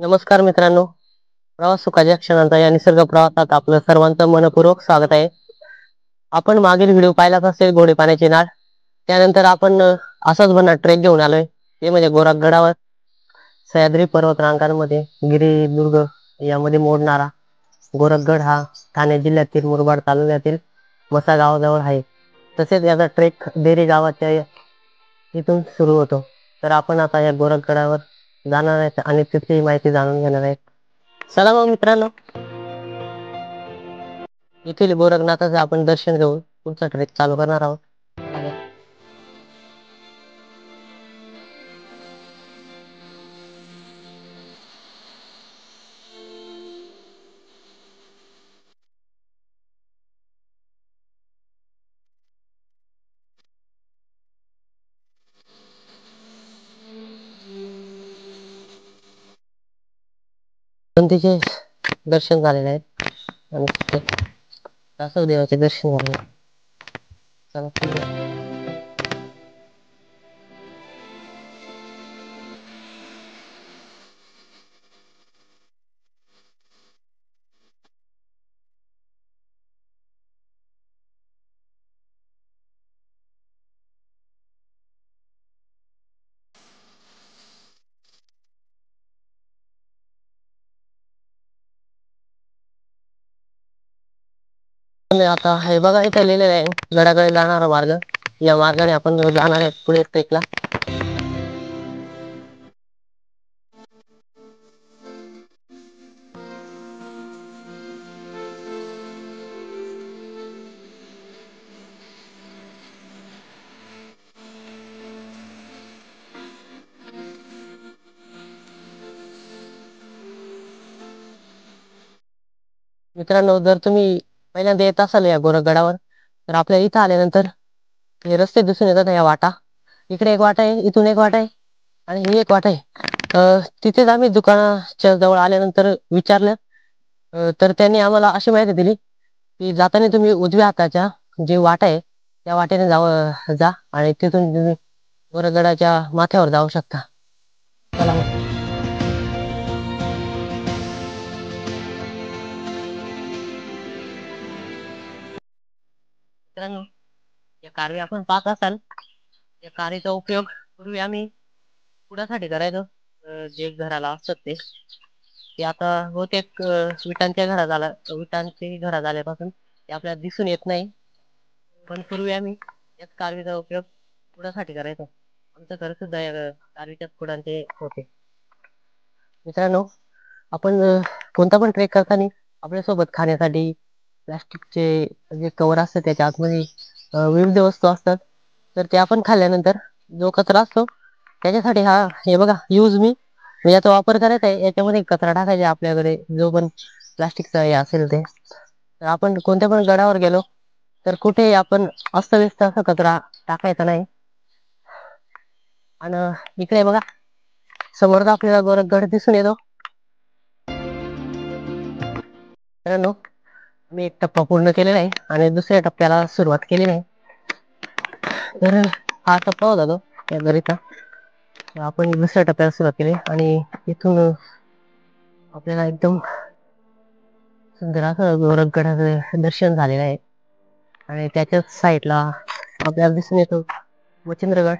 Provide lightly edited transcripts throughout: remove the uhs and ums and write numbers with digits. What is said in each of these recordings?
नमस्कार मित्रांनो, प्रवास सुखाच्या क्षणांचा या निसर्ग प्रवासात आपलं सर्वांचं मनपूर्वक स्वागत आहे. आपण मागील व्हिडिओ पाहिलाच असेल घोडे पाण्याची नाळ. त्यानंतर आपण असाच बनणार ट्रेक घेऊन आलोय. ते म्हणजे गोरखगडावर सह्याद्री पर्वत रांगांमध्ये गिरिदुर्ग यामध्ये मोडणारा गोरखगड हा ठाणे जिल्ह्यातील मुरबाड तालुक्यातील वसा गावाजवळ आहे. तसेच याचा ट्रेक देरी गावाच्या इथून सुरू होतो. तर आपण आता या गोरखगडावर जाणार आहेत आणि तिथली माहिती जाणून घेणार आहेत. चला मग मित्रांनो, येथील गोरखनाथाचे आपण दर्शन घेऊन पुढचा ट्रेक चालू करणार आहोत. तिचे दर्शन झालेले आहेत आणि कासव देवाचे दर्शन झाले. चला पुढे. आता हे बघा इथे लिहिलेलं आहे गडाकडे जाणारा मार्ग. या मार्गाने आपण जाणार आहे पुढे ट्रेकला. मित्रांनो, जर तुम्ही पहिल्यांदा येत असाल या गोरखगडावर, तर आपल्या इथं आल्यानंतर हे रस्ते दिसून येतात. या वाटा, इकडे एक वाटा आहे, इथून एक वाटा आहे आणि ही एक वाट आहे. तिथेच आम्ही दुकानाच्या जवळ आल्यानंतर विचारलं, तर त्यांनी आम्हाला अशी माहिती दिली की जाताना तुम्ही उजव्या हाताच्या जी वाट आहे त्या वाटेने जा आणि तिथून तुम्ही गोरखगडाच्या माथ्यावर जाऊ शकता. चला मग. मित्रांनो, या कारवी आपण पाहत असाल, या कारीचा उपयोग पूर्वी आम्ही कुडासाठी करायचो. जे घराला असतात ते आता बहुतेक विटांची घरा झाल्यापासून ते आपल्याला दिसून येत नाही. पण पूर्वी आम्ही याच कारवीचा उपयोग कुडासाठी करायचो. आमचं घर सुद्धा या कारवीच्याच कुडांचे होते. मित्रांनो, आपण कोणता पण ट्रेक करताना आपल्यासोबत खाण्यासाठी प्लास्टिकचे जे कवर असतात त्याच्या आतमध्ये विविध वस्तू असतात. तर ते आपण खाल्ल्यानंतर जो कचरा असतो त्याच्यासाठी हे बघा यूज मी याचा वापर करायचा आहे. याच्यामध्ये कचरा टाकायचा आपल्याकडे जो पण प्लास्टिकचा हे असेल ते. तर आपण कोणत्या पण गडावर गेलो तर कुठे आपण अस्तव्यस्त असा कचरा टाकायचा नाही. आणि इकडे बघा समोर आपल्याला गोरखगड दिसून येतो. मित्रांनो, मी एक टप्पा पूर्ण केलेला आहे आणि दुसऱ्या टप्प्याला सुरुवात केलेली आहे. तर हा टप्पा होता तो या दरीचा. आपण दुसऱ्या टप्प्याला सुरुवात केली आणि इथून आपल्याला एकदम सुंदर असं गोरखगडाचं दर्शन झालेलं आहे. आणि त्याच्याच साईडला आपल्याला दिसून येतो मच्छिंद्रगड.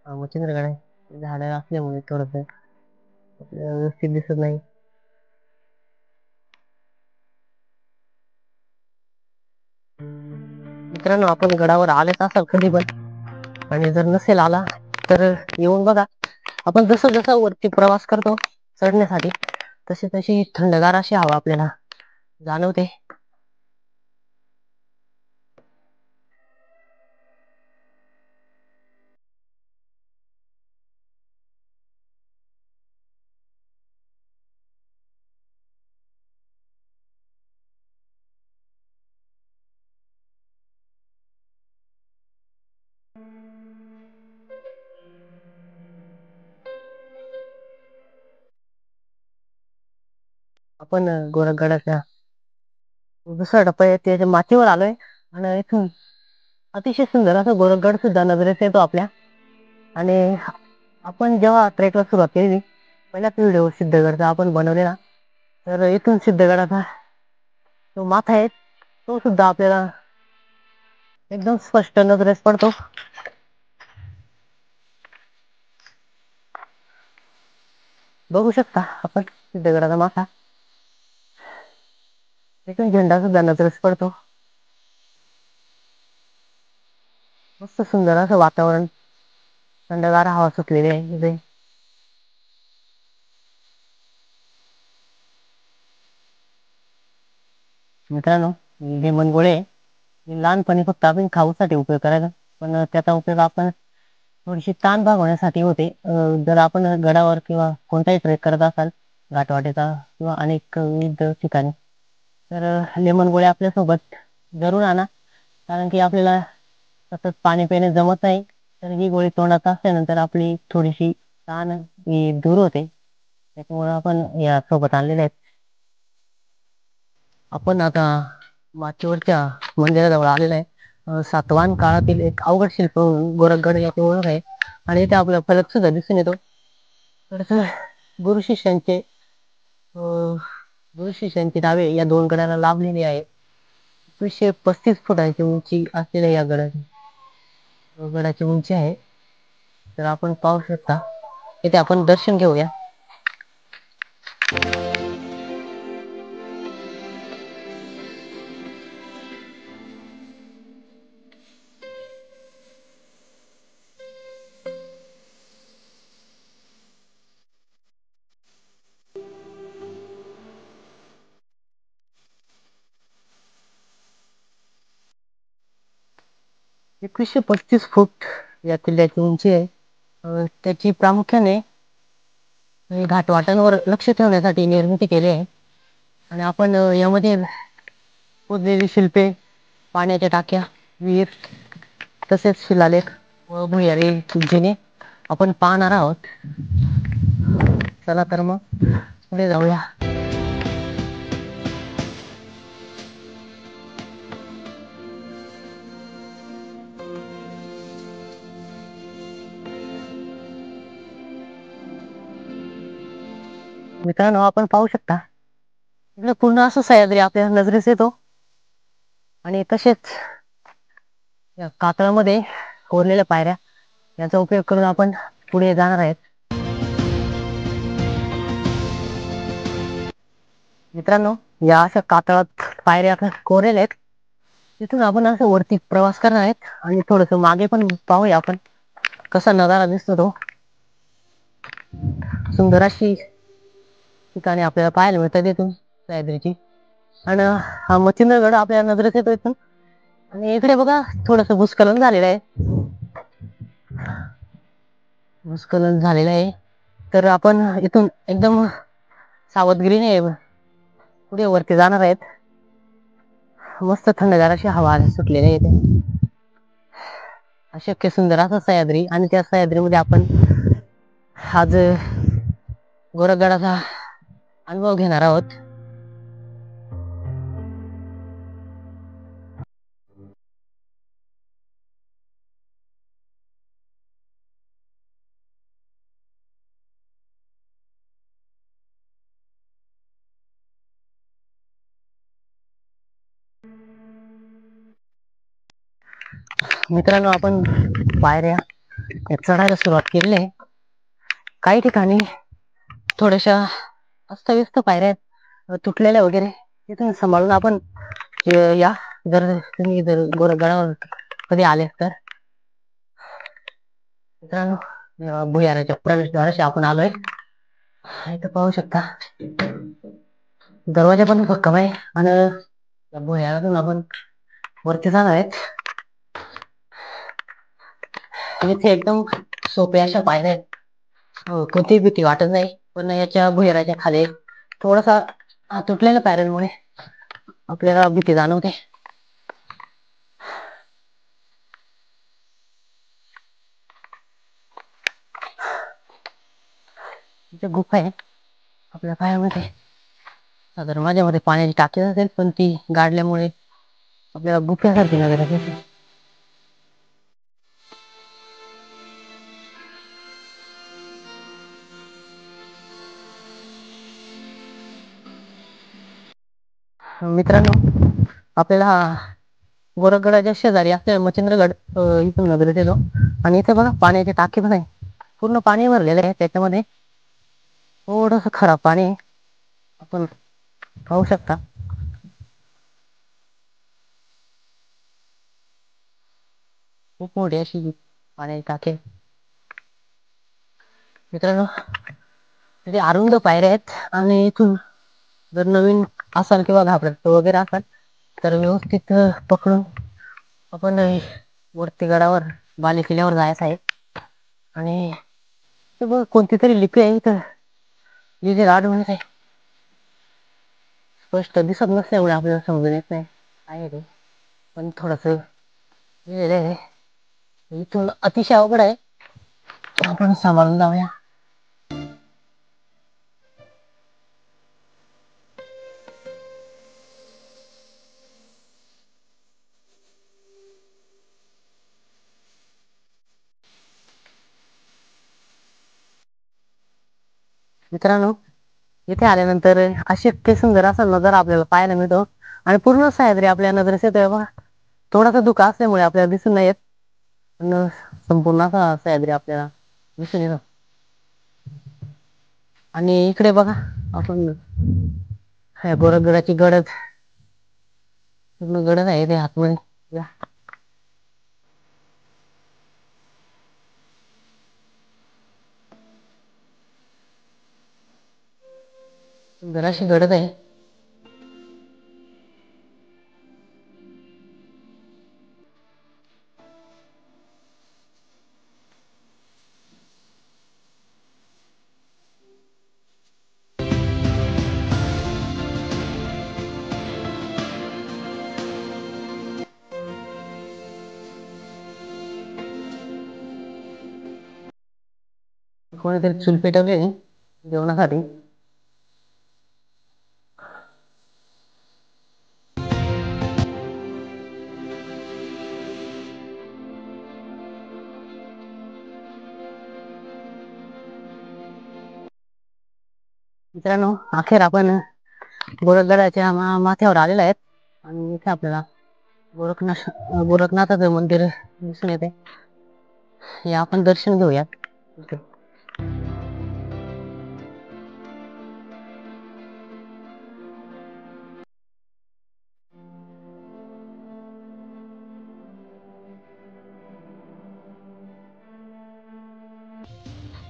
मच्छिंद्रगड आहे. झाड असल्यामुळे थोडस व्यवस्थित दिसत नाही. मित्रांनो, आपण गडावर आलेच असाल कधी पण, आणि जर नसेल आला तर येऊन बघा. आपण जसं जसं वरती प्रवास करतो चढण्यासाठी तशी तशी थंडगार अशी हवा आपल्याला जाणवते. आपण गोरखगडाच्या दुसरा टप्पा आहे त्याच्या माथीवर आलोय आणि इथून अतिशय सुंदर असं गोरखगड सुद्धा नजरेत येतो आपल्या. आणि आपण जेव्हा ट्रेकला सुरुवात केली, पहिलाच व्हिडिओ सिद्धगडचा आपण बनवलेला. तर इथून सिद्धगडाचा जो माथा आहे तो सुद्धा आपल्याला एकदम स्पष्ट नजरेस पडतो. बघू शकता आपण सिद्धगडाचा माथा. इथून झेंडा सुद्धा नजरेस पडतो. मस्त सुंदर असं वातावरण, थंडगार हवा सुटलेली आहे इथे. मित्रांनो, लेमन गोळे लहानपणी फक्त आपण खाऊसाठी उपयोग करायचा, पण त्याचा उपयोग आपण थोडीशी ताण भागवण्यासाठी होते. जर आपण गडावर किंवा कोणताही ट्रेक करत असाल, घाटवाटेचा किंवा अनेक विविध ठिकाणी, तर लेमन गोळे आपल्यासोबत जरूर आणा. कारण की आपल्याला सतत पाणी पिणे जमत नाही, तर ही गोळी तोंडात असल्यानंतर आपली थोडीशी ताण ही दूर होते. त्याच्यामुळे आपण या सोबत आणलेल्या आहेत. आपण आता माचीवरच्या मंदिराजवळ आलेला आहे. सातवाहन काळातील एक अवघड शिल्प गोरखगड याची ओळख आहे. आणि इथे आपला फलक सुद्धा दिसून येतो. तर गुरु शिष्यांचे गुरु शिष्यांची नावे या दोन गडाला लाभलेली आहे. 235 फुटांची उंची असलेल्या या गडाची उंची आहे. तर आपण पाहू शकता, इथे आपण दर्शन घेऊया. एकवीसशे 35 फूट या किल्ल्याची उंची आहे. त्याची प्रामुख्याने घाटवाटांवर लक्ष ठेवण्यासाठी निर्मिती केली आहे. आणि आपण यामध्ये खोदलेली शिल्पे, पाण्याच्या टाक्या, विहीर, तसेच शिलालेख व भुयारी जिने आपण पाहणार आहोत. चला तर मग पुढे जाऊया. मित्रांनो, आपण पाहू शकता इकडे पूर्ण असं सह्याद्री आपल्या नजरेस येतो. आणि तसेच या कातळामध्ये कोरलेल्या पायऱ्या याचा उपयोग करून आपण पुढे जाणार आहेत. मित्रांनो, या अशा कातळात पायऱ्या कोरलेल्या आहेत. तिथून आपण असं वरती प्रवास करणार आहेत. आणि थोडस मागे पण पाहूया आपण कसा नजारा दिसतो तो. सुंदर अशी ठिकाणी आपल्याला पाहायला मिळतात इथून सह्याद्रीची. आणि हा मच्छिंद्रगड आपल्या नजरेत येतो इथून. आणि इकडे बघा थोडस भूस्खलन झालेलं आहे. भूस्खलन झालेलं आहे. तर आपण इथून एकदम सावधगिरीने पुढे वरती जाणार आहेत. मस्त थंडगार अशी हवा सुटलेली आहे इथे. अशक्य सुंदर असा सह्याद्री. आणि त्या सह्याद्रीमध्ये आपण आज गोरखगडाचा अनुभव घेणार आहोत. मित्रांनो, आपण पायऱ्या चढायला सुरुवात केलेली आहे. काही ठिकाणी थोड्याशा अस्तव्यस्त पायऱ्या आहेत, तुटलेल्या वगैरे. तिथून सांभाळून आपण या. जर तुम्ही जर गोरखगडावर कधी आले तर मित्रांनो, भुयाराच्या प्रवेशद्वाराशी आपण आलोय. इथं पाहू शकता दरवाजा पण भक्कम आहे. आणि भुयारातून आपण वरती जाणार आहेत. इथे एकदम सोप्या अशा पायऱ्या आहेत. कोणती भीती वाटत नाही. पण याच्या भुयाराच्या खाली थोडासा तुटलेल्या पायऱ्यांमुळे आपल्याला भीती जाणवते. इथे गुफा आहे आपल्या पायामध्ये. साधारण माझ्यामध्ये पाण्याची टाकी असेल, पण ती गाडल्यामुळे आपल्याला गुफ्यासारखी नजर येते. मित्रांनो, आपल्याला गोरखगडाच्या शेजारी असलेला मच्छिंद्रगड इथून नजरेत येतो. आणि इथे बघा पाण्याचे टाके पण आहे. पूर्ण पाणी भरलेलं आहे. त्याच्यामध्ये थोडस खराब पाणी आहे. आपण पाहू शकता. खूप मोठी अशी पाण्याची टाके. मित्रांनो, तिथे अरुंद पायऱ्या आहेत. आणि इथून जर नवीन असाल किंवा घाबरत वगैरे असाल तर व्यवस्थित पकडून आपण वरती गडावर बालेकिल्ल्यावर जायचं आहे. आणि ते बघ कोणती तरी लिपी आहे इथं लिहिलेलं आढळून आहे. स्पष्ट दिसत नसल्यामुळे आपल्याला समजून येत नाही काय आहे ते. पण थोडस लिहिलेलं आहे. इथून अतिशय अवघड आहे. आपण सांभाळून जाऊया. मित्रांनो, इथे आल्यानंतर अशी इतके सुंदर असा नजारा आपल्याला पाहायला मिळतो. आणि पूर्ण सह्याद्री आपल्या नजरेस येतोय बघा. थोडासा धुका असल्यामुळे आपल्याला दिसून नाही येत. पण संपूर्ण असा सह्याद्री आपल्याला दिसून येतो. आणि इकडे बघा आपण गोरखगडाची गडच पूर्ण गडच आहे ते आतमध्ये. सुंदर अशी गडच आहे. कोणीतरी चूल पेटवली आहे जेवणासाठी. मित्रांनो, अखेर आपण गोरखगडाच्या माथ्यावर आलेलो आहेत. आणि इथे आपल्याला गोरखनाथाचं मंदिर दिसून येते. हे आपण दर्शन घेऊयात.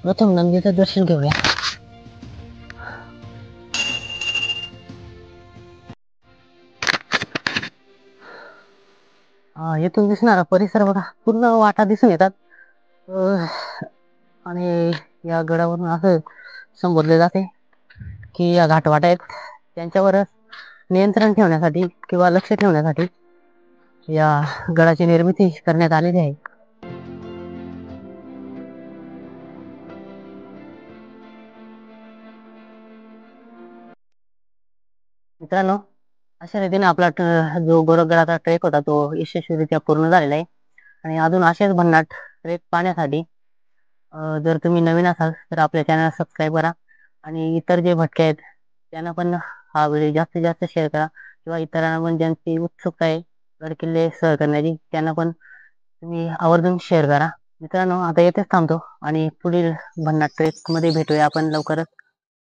प्रथम नंदीचं दर्शन घेऊया. येथून दिसणारा परिसर बघा. पूर्ण वाटा दिसून येतात. आणि या गडावरून असं संबोधले जाते की या घाटवाटा आहेत त्यांच्यावर नियंत्रण ठेवण्यासाठी किंवा लक्ष ठेवण्यासाठी या गडाची निर्मिती करण्यात आलेली आहे. मित्रांनो, अशा रीतीने आपला जो गोरखगडाचा ट्रेक होता तो यशस्वीरित्या पूर्ण झालेला आहे. आणि अजून असेच भन्नाट ट्रेक पाहण्यासाठी जर तुम्ही नवीन असाल तर आपल्या चॅनलला सबस्क्राईब करा. आणि इतर जे भटके आहेत त्यांना पण हा व्हिडिओ जास्तीत जास्त शेअर करा. किंवा इतरांना पण ज्यांची उत्सुकता आहे गडकिल्ले सर करण्याची त्यांना पण तुम्ही आवर्जून शेअर करा. मित्रांनो, आता येथेच थांबतो आणि पुढील भन्नाट ट्रेक मध्ये भेटूया आपण लवकरच.